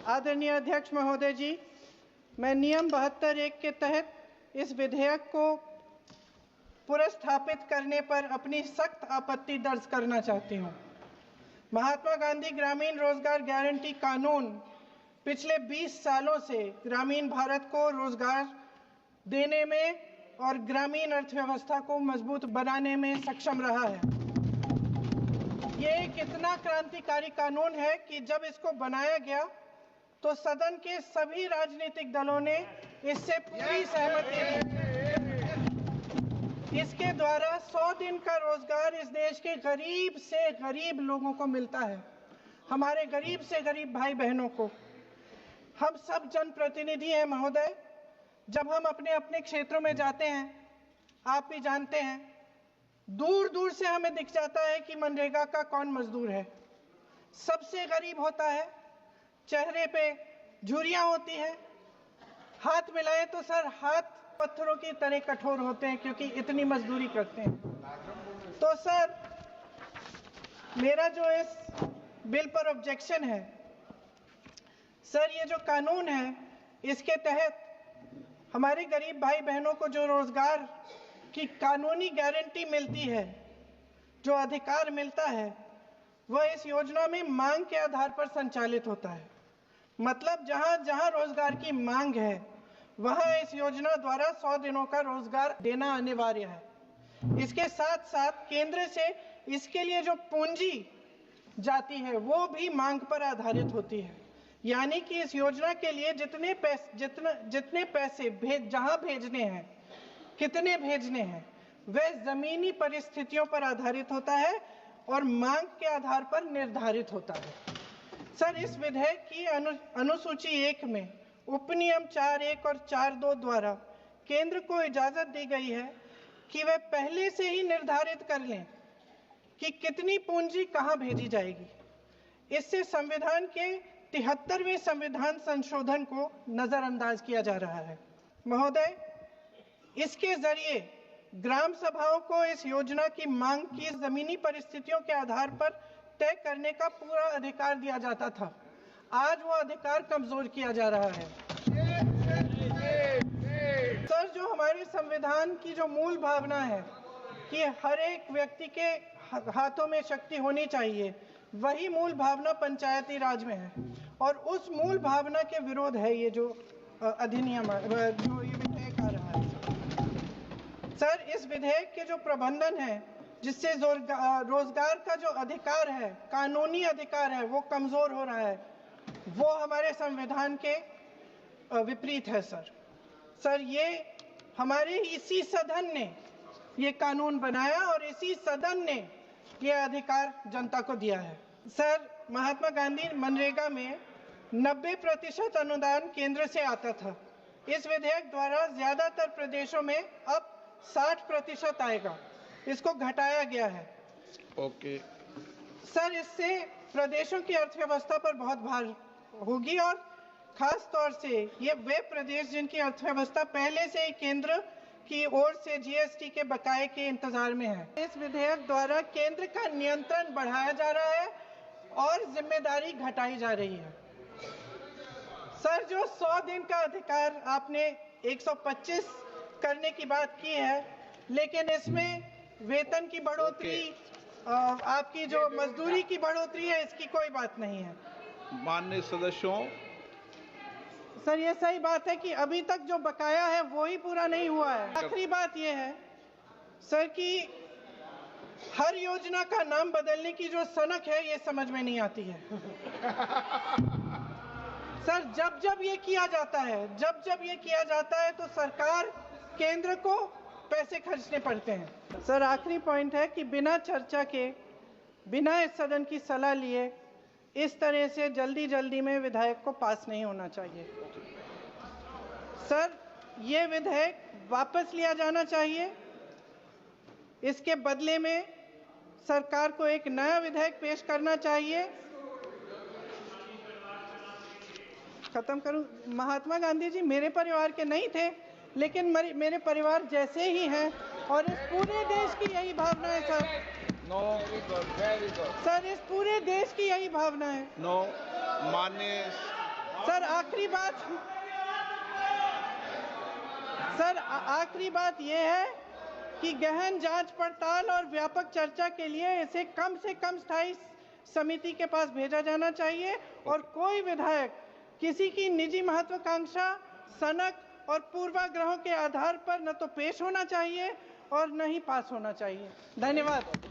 आदरणीय अध्यक्ष महोदय जी, मैं नियम 72(1) के तहत इस विधेयक को पुनर्स्थापित करने पर अपनी सख्त आपत्ति दर्ज करना चाहती हूँ। महात्मा गांधी ग्रामीण रोजगार गारंटी कानून पिछले 20 सालों से ग्रामीण भारत को रोजगार देने में और ग्रामीण अर्थव्यवस्था को मजबूत बनाने में सक्षम रहा है। ये एक इतना क्रांतिकारी कानून है कि जब इसको बनाया गया तो सदन के सभी राजनीतिक दलों ने इससे पूरी सहमति दी। इसके द्वारा 100 दिन का रोजगार इस देश के गरीब से गरीब लोगों को मिलता है, हमारे गरीब से गरीब भाई बहनों को। हम सब जनप्रतिनिधि हैं महोदय, जब हम अपने अपने क्षेत्रों में जाते हैं, आप भी जानते हैं, दूर दूर से हमें दिख जाता है कि मनरेगा का कौन मजदूर है। सबसे गरीब होता है, चेहरे पे झुर्रियां होती हैं, हाथ मिलाए तो सर हाथ पत्थरों की तरह कठोर होते हैं क्योंकि इतनी मजदूरी करते हैं। तो सर मेरा जो इस बिल पर ऑब्जेक्शन है, सर ये जो कानून है इसके तहत हमारे गरीब भाई बहनों को जो रोजगार की कानूनी गारंटी मिलती है, जो अधिकार मिलता है, वह इस योजना में मांग के आधार पर संचालित होता है। मतलब जहां जहां रोजगार की मांग है वहां इस योजना द्वारा 100 दिनों का रोजगार देना अनिवार्य है। इसके साथ साथ केंद्र से इसके लिए जो पूंजी जाती है वो भी मांग पर आधारित होती है। यानी कि इस योजना के लिए जितने पैसे जहां भेजने हैं, कितने भेजने हैं, वह जमीनी परिस्थितियों पर आधारित होता है और मांग के आधार पर निर्धारित होता है। सर इस विधेयक की अनुसूची 1 में उपनियम 4(1) और 4(2) द्वारा केंद्र को इजाजत दी गई है कि वह पहले से ही निर्धारित कर लें कि कितनी पूंजी कहां भेजी जाएगी। इससे संविधान के 73वें संविधान संशोधन को नजरअंदाज किया जा रहा है। महोदय, इसके जरिए ग्राम सभाओं को इस योजना की मांग की जमीनी परिस्थितियों के आधार पर तय करने का पूरा अधिकार दिया जाता था। आज वो अधिकार कमजोर किया जा रहा है। सर जो हमारे संविधान की जो मूल भावना है कि हर एक व्यक्ति के हाथों में शक्ति होनी चाहिए, वही मूल भावना पंचायती राज में है और उस मूल भावना के विरोध है ये जो अधिनियम जो ये विधेयक आ रहा है। सर इस विधेयक के जो प्रबंधन है जिससे रोजगार का जो अधिकार है, कानूनी अधिकार है, वो कमजोर हो रहा है, वो हमारे संविधान के विपरीत है। सर ये हमारे इसी सदन ने ये कानून बनाया और इसी सदन ने ये अधिकार जनता को दिया है। सर महात्मा गांधी मनरेगा में 90% अनुदान केंद्र से आता था। इस विधेयक द्वारा ज्यादातर प्रदेशों में अब 60% आएगा, इसको घटाया गया है। ओके। सर इससे प्रदेशों की अर्थव्यवस्था पर बहुत भार होगी और खास तौर से ये वे प्रदेश जिनकी अर्थव्यवस्था पहले से ही केंद्र की ओर से जीएसटी के बकाये के इंतजार में है। इस विधेयक द्वारा केंद्र का नियंत्रण बढ़ाया जा रहा है और जिम्मेदारी घटाई जा रही है। सर जो 100 दिन का अधिकार आपने 125 करने की बात की है, लेकिन इसमें वेतन की बढ़ोतरी, आपकी जो मजदूरी की बढ़ोतरी है, इसकी कोई बात नहीं है। माननीय सदस्यों, सर ये सही बात है कि अभी तक जो बकाया है वो ही पूरा नहीं हुआ है। आखिरी बात ये है सर कि हर योजना का नाम बदलने की जो सनक है ये समझ में नहीं आती है। सर जब जब ये किया जाता है तो सरकार केंद्र को पैसे खर्चने पड़ते हैं। सर आखिरी पॉइंट है कि बिना चर्चा के, बिना इस सदन की सलाह लिए इस तरह से जल्दी में विधेयक को पास नहीं होना चाहिए। सर ये विधेयक वापस लिया जाना चाहिए। इसके बदले में सरकार को एक नया विधेयक पेश करना चाहिए। खत्म करूं। महात्मा गांधी जी मेरे परिवार के नहीं थे, लेकिन मेरे परिवार जैसे ही हैं और इस पूरे देश की यही भावना है sir. No, very good. Sir इस पूरे देश की यही भावना है। नो, माननीय सर आखिरी बात ये है कि गहन जांच पड़ताल और व्यापक चर्चा के लिए इसे कम से कम स्थायी समिति के पास भेजा जाना चाहिए और कोई विधायक किसी की निजी महत्वाकांक्षा, सनक और पूर्वाग्रहों के आधार पर न तो पेश होना चाहिए और न ही पास होना चाहिए। धन्यवाद।